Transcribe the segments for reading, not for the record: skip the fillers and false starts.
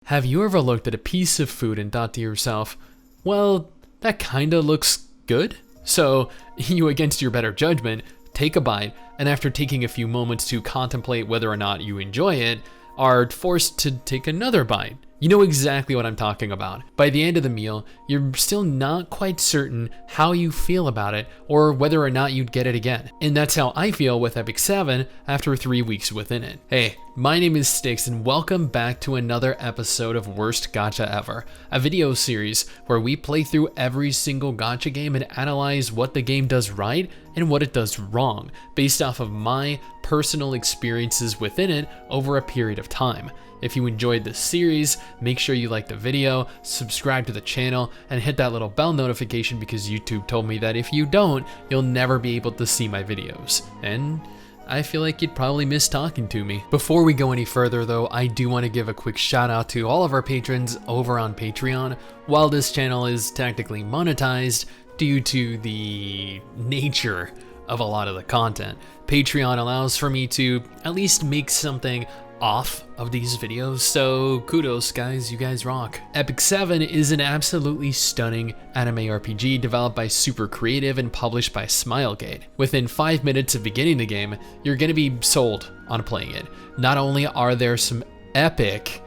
Have you ever looked at a piece of food and thought to yourself, well, that kinda looks good? So you, against your better judgment, take a bite, and after taking a few moments to contemplate whether or not you enjoy it, are forced to take another bite. You know exactly what I'm talking about. By the end of the meal, you're still not quite certain how you feel about it or whether or not you'd get it again. And that's how I feel with Epic 7 after 3 weeks within it. Hey, my name is Stix and welcome back to another episode of Worst Gacha Ever, a video series where we play through every single gacha game and analyze what the game does right and what it does wrong, based off of my personal experiences within it over a period of time. If you enjoyed this series, make sure you like the video, subscribe to the channel, and hit that little bell notification because YouTube told me that if you don't, you'll never be able to see my videos. And I feel like you'd probably miss talking to me. Before we go any further though, I do want to give a quick shout out to all of our patrons over on Patreon. While this channel is technically monetized due to the nature of a lot of the content, Patreon allows for me to at least make something off of these videos, so kudos guys, you guys rock. Epic 7 is an absolutely stunning anime RPG developed by Super Creative and published by Smilegate. Within 5 minutes of beginning the game, you're gonna be sold on playing it. Not only are there some epic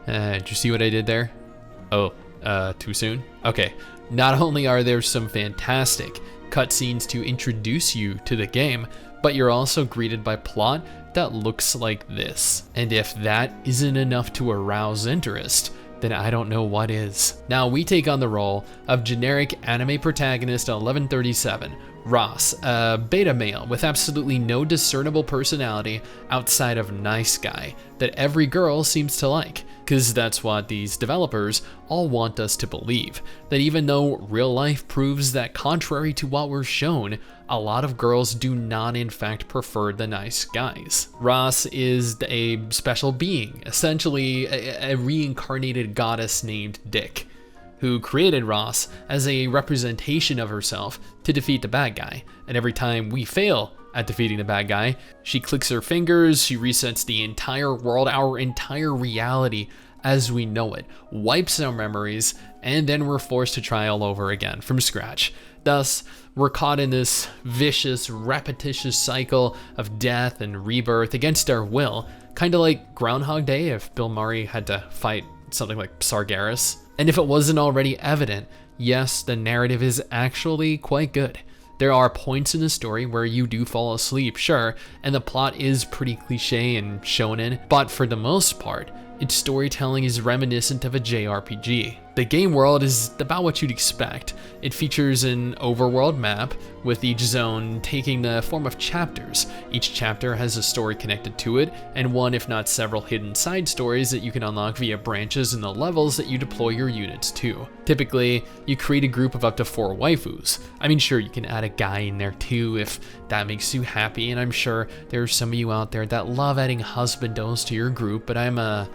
did you see what I did there? Oh, too soon? Okay. Not only are there some fantastic cutscenes to introduce you to the game, but you're also greeted by plot that looks like this. And if that isn't enough to arouse interest, then I don't know what is. Now we take on the role of generic anime protagonist 1137, Ross, a beta male with absolutely no discernible personality outside of nice guy that every girl seems to like. Because that's what these developers all want us to believe, that even though real life proves that contrary to what we're shown, a lot of girls do not in fact prefer the nice guys. Ross is a special being, essentially a reincarnated goddess named Dick, who created Ross as a representation of herself to defeat the bad guy. And every time we fail at defeating the bad guy, she clicks her fingers, she resets the entire world, our entire reality as we know it, wipes our memories, and then we're forced to try all over again from scratch. Thus, we're caught in this vicious, repetitious cycle of death and rebirth against our will, kind of like Groundhog Day if Bill Murray had to fight something like Sargeras. And if it wasn't already evident, yes, the narrative is actually quite good. There are points in the story where you do fall asleep, sure, and the plot is pretty cliche and shonen, but for the most part, its storytelling is reminiscent of a JRPG. The game world is about what you'd expect. It features an overworld map, with each zone taking the form of chapters. Each chapter has a story connected to it, and one if not several hidden side stories that you can unlock via branches in the levels that you deploy your units to. Typically, you create a group of up to 4 waifus. I mean, sure, you can add a guy in there too if that makes you happy, and I'm sure there are some of you out there that love adding husbandos to your group, but I'm a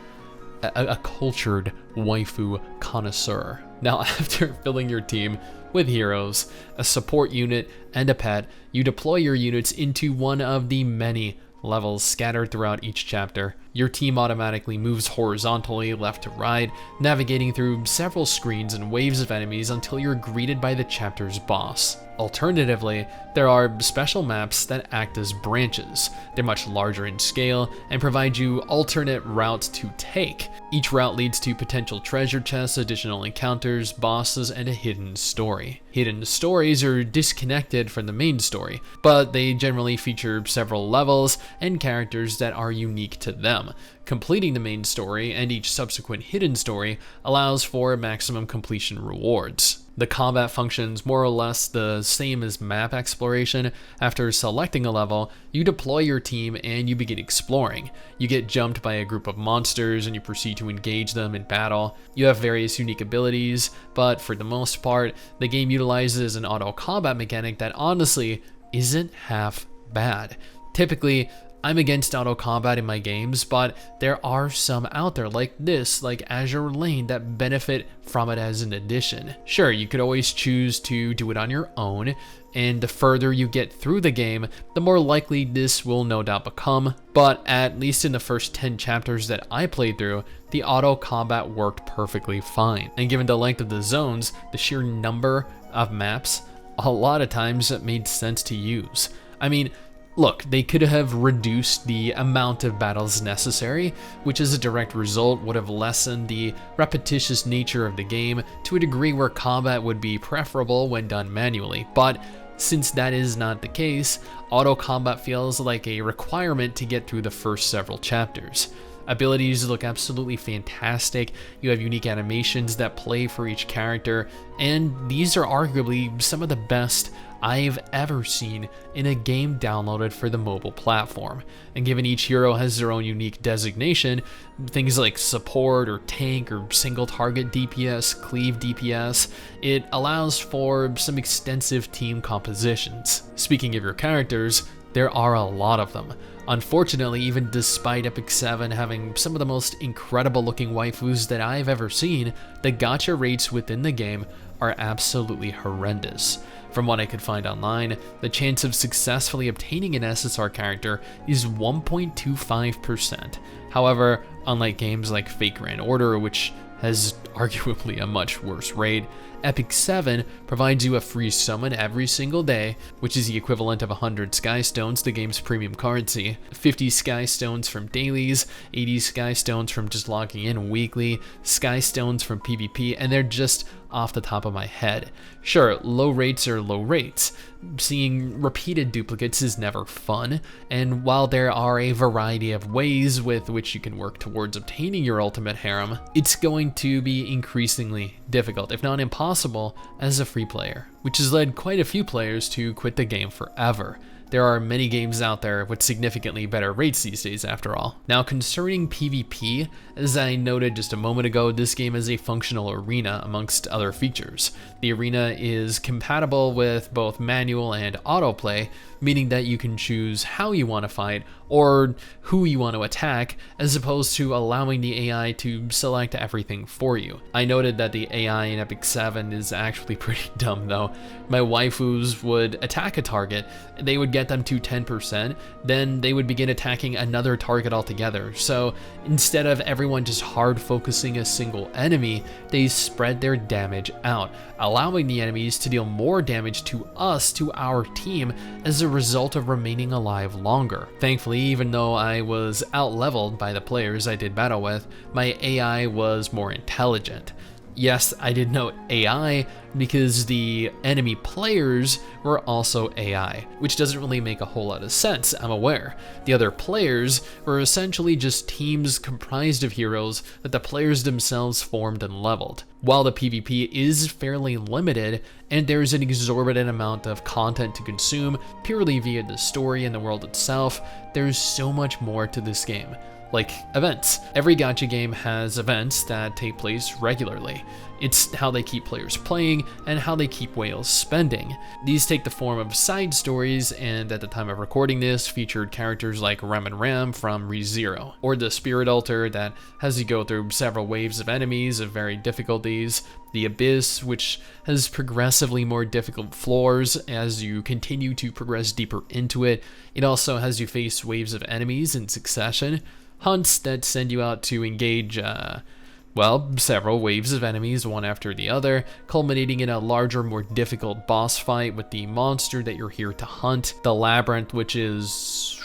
cultured waifu connoisseur. Now, after filling your team with heroes, a support unit, and a pet, you deploy your units into one of the many levels scattered throughout each chapter. Your team automatically moves horizontally left to right, navigating through several screens and waves of enemies until you're greeted by the chapter's boss. Alternatively, there are special maps that act as branches. They're much larger in scale and provide you alternate routes to take. Each route leads to potential treasure chests, additional encounters, bosses, and a hidden story. Hidden stories are disconnected from the main story, but they generally feature several levels and characters that are unique to them. Completing the main story and each subsequent hidden story allows for maximum completion rewards. The combat functions more or less the same as map exploration. After selecting a level, you deploy your team and you begin exploring. You get jumped by a group of monsters and you proceed to engage them in battle. You have various unique abilities, but for the most part, the game utilizes an auto combat mechanic that honestly isn't half bad. Typically, I'm against auto combat in my games, but there are some out there like this, like Azure Lane, that benefit from it as an addition. Sure, you could always choose to do it on your own, and the further you get through the game, the more likely this will no doubt become, but at least in the first 10 chapters that I played through, the auto combat worked perfectly fine. And given the length of the zones, the sheer number of maps, a lot of times it made sense to use. I mean, look, they could have reduced the amount of battles necessary, which as a direct result would have lessened the repetitious nature of the game to a degree where combat would be preferable when done manually. But since that is not the case, auto combat feels like a requirement to get through the first several chapters. Abilities look absolutely fantastic, you have unique animations that play for each character, and these are arguably some of the best I've ever seen in a game downloaded for the mobile platform. And given each hero has their own unique designation, things like support or tank or single target DPS, cleave DPS, it allows for some extensive team compositions. Speaking of your characters, there are a lot of them. Unfortunately, even despite Epic 7 having some of the most incredible looking waifus that I've ever seen, the gacha rates within the game are absolutely horrendous. From what I could find online, the chance of successfully obtaining an SSR character is 1.25%. However, unlike games like Fate Grand Order, which has arguably a much worse rate, Epic 7 provides you a free summon every single day, which is the equivalent of 100 Sky Stones, the game's premium currency, 50 Sky Stones from dailies, 80 Sky Stones from just logging in weekly, Sky Stones from PvP, and they're just off the top of my head. Sure, low rates are low rates. Seeing repeated duplicates is never fun, and while there are a variety of ways with which you can work towards obtaining your ultimate harem, it's going to be increasingly difficult, if not impossible, as a free player, which has led quite a few players to quit the game forever. There are many games out there with significantly better rates these days after all. Now concerning PvP, as I noted just a moment ago, this game is a functional arena amongst other features. The arena is compatible with both manual and autoplay, meaning that you can choose how you want to fight or who you want to attack, as opposed to allowing the AI to select everything for you. I noted that the AI in Epic 7 is actually pretty dumb though. My waifus would attack a target, they would get them to 10%, then they would begin attacking another target altogether. So instead of everyone just hard focusing a single enemy, they spread their damage out, allowing the enemies to deal more damage to us, to our team, as a result of remaining alive longer. Thankfully, even though I was out-leveled by the players I did battle with, my AI was more intelligent. Yes, I did note AI because the enemy players were also AI, which doesn't really make a whole lot of sense, I'm aware. The other players were essentially just teams comprised of heroes that the players themselves formed and leveled. While the PvP is fairly limited, and there's an exorbitant amount of content to consume purely via the story and the world itself, there's so much more to this game. Like events. Every gacha game has events that take place regularly. It's how they keep players playing and how they keep whales spending. These take the form of side stories, and at the time of recording this, featured characters like Ram and Ram from ReZero, or the Spirit Altar that has you go through several waves of enemies of varied difficulties, the Abyss, which has progressively more difficult floors as you continue to progress deeper into it. It also has you face waves of enemies in succession, hunts that send you out to engage, several waves of enemies, one after the other, culminating in a larger, more difficult boss fight with the monster that you're here to hunt. The Labyrinth, which is,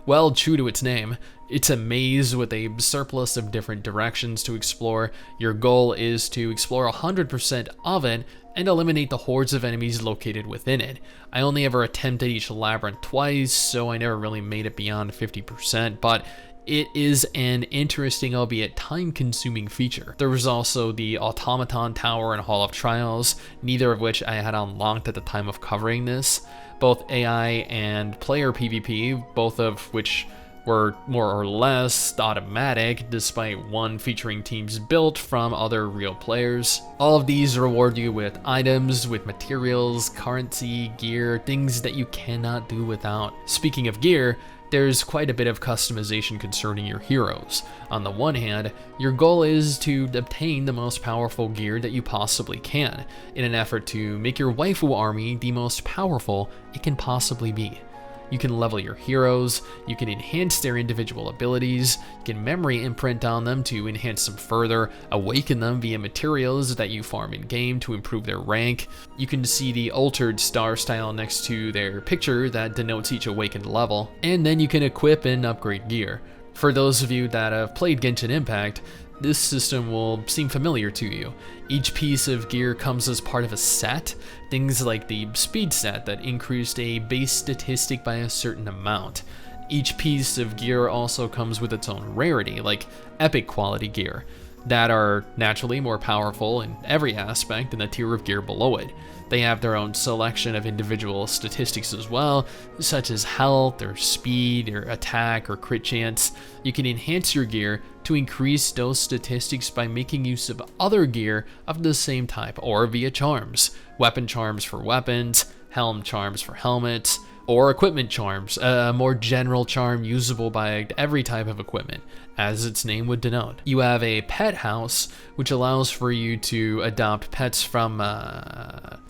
well, true to its name. It's a maze with a surplus of different directions to explore. Your goal is to explore 100% of it and eliminate the hordes of enemies located within it. I only ever attempted each labyrinth twice, so I never really made it beyond 50%, but it is an interesting, albeit time-consuming feature. There was also the Automaton Tower and Hall of Trials, neither of which I had unlocked at the time of covering this. Both AI and player PvP, both of which were more or less automatic, despite one featuring teams built from other real players. All of these reward you with items, with materials, currency, gear, things that you cannot do without. Speaking of gear, there's quite a bit of customization concerning your heroes. On the one hand, your goal is to obtain the most powerful gear that you possibly can, in an effort to make your waifu army the most powerful it can possibly be. You can level your heroes, you can enhance their individual abilities, you can memory imprint on them to enhance them further, awaken them via materials that you farm in-game to improve their rank. You can see the altered star style next to their picture that denotes each awakened level, and then you can equip and upgrade gear. For those of you that have played Genshin Impact, this system will seem familiar to you. Each piece of gear comes as part of a set, things like the speed set that increased a base statistic by a certain amount. Each piece of gear also comes with its own rarity, like epic quality gear, that are naturally more powerful in every aspect than the tier of gear below it. They have their own selection of individual statistics as well, such as health, or speed, or attack, or crit chance. You can enhance your gear to increase those statistics by making use of other gear of the same type, or via charms. Weapon charms for weapons, helm charms for helmets, or equipment charms, a more general charm usable by every type of equipment, as its name would denote. You have a pet house, which allows for you to adopt pets from,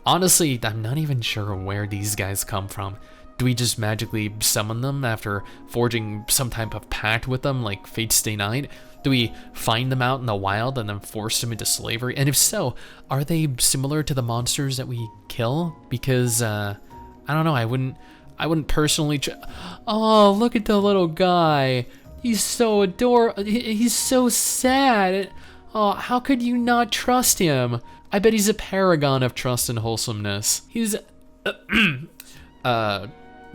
honestly, I'm not even sure where these guys come from. Do we just magically summon them after forging some type of pact with them, like Fate's Stay Night? Do we find them out in the wild and then force them into slavery? And if so, are they similar to the monsters that we kill? Because, I don't know, I wouldn't personally oh, look at the little guy. He's so adorable. He's so sad. Oh, how could you not trust him? I bet he's a paragon of trust and wholesomeness. He's,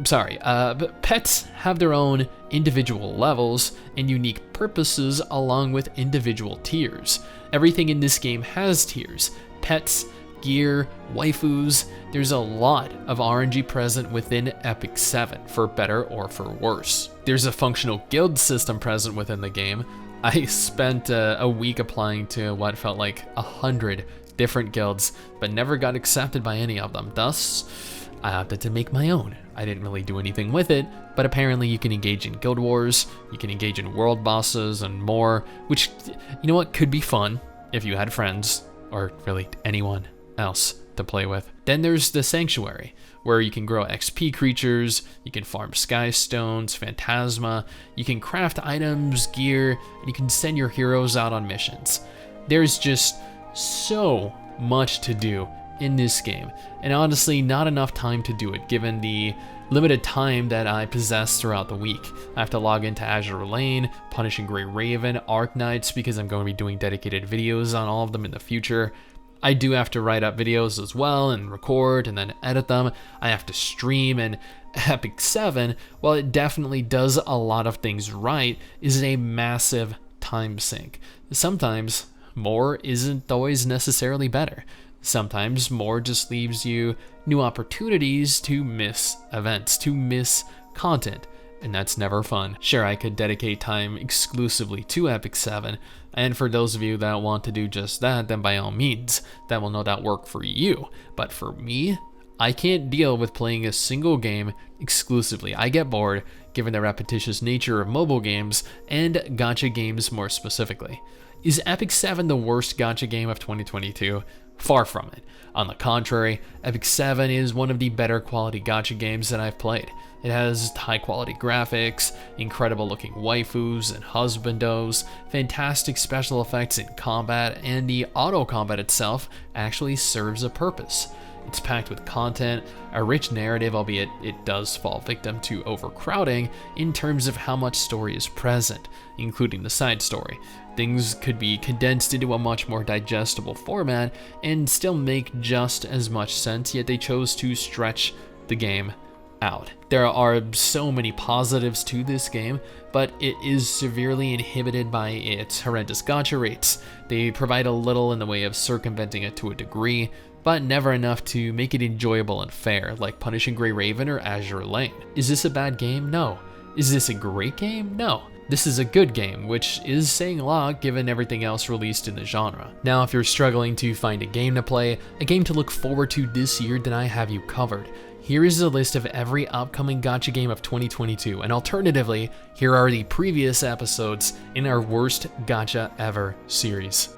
sorry, but pets have their own individual levels and unique purposes along with individual tiers. Everything in this game has tiers. Pets, gear, waifus, there's a lot of RNG present within Epic 7, for better or for worse. There's a functional guild system present within the game. I spent a week applying to what felt like 100 different guilds, but never got accepted by any of them. Thus, I opted to make my own. I didn't really do anything with it, but apparently you can engage in guild wars, you can engage in world bosses and more, which, you know what, could be fun if you had friends, or really anyone else to play with. Then there's the Sanctuary, where you can grow XP creatures, you can farm sky stones, phantasma, you can craft items, gear, and you can send your heroes out on missions. There's just so much to do in this game, and honestly not enough time to do it given the limited time that I possess throughout the week. I have to log into Azure Lane, Punishing Grey Raven, Arc Knights, because I'm going to be doing dedicated videos on all of them in the future. I do have to write up videos as well and record and then edit them. I have to stream, and Epic 7, while it definitely does a lot of things right, is a massive time sink. Sometimes more isn't always necessarily better. Sometimes more just leaves you new opportunities to miss events, to miss content, and that's never fun. Sure, I could dedicate time exclusively to Epic 7, and for those of you that want to do just that, then by all means, that will no doubt work for you. But for me, I can't deal with playing a single game exclusively. I get bored, given the repetitious nature of mobile games, and gacha games more specifically. Is Epic 7 the worst gacha game of 2022? Far from it. On the contrary, Epic 7 is one of the better quality gacha games that I've played. It has high quality graphics, incredible looking waifus and husbandos, fantastic special effects in combat, and the auto combat itself actually serves a purpose. It's packed with content, a rich narrative, albeit it does fall victim to overcrowding in terms of how much story is present, including the side story. Things could be condensed into a much more digestible format and still make just as much sense, yet they chose to stretch the game out. There are so many positives to this game, but it is severely inhibited by its horrendous gacha rates. They provide a little in the way of circumventing it to a degree, but never enough to make it enjoyable and fair, like Punishing Grey Raven or Azure Lane. Is this a bad game? No. Is this a great game? No. This is a good game, which is saying a lot given everything else released in the genre. Now, if you're struggling to find a game to play, a game to look forward to this year, then I have you covered. here is a list of every upcoming gacha game of 2022, and alternatively, here are the previous episodes in our worst gacha ever series.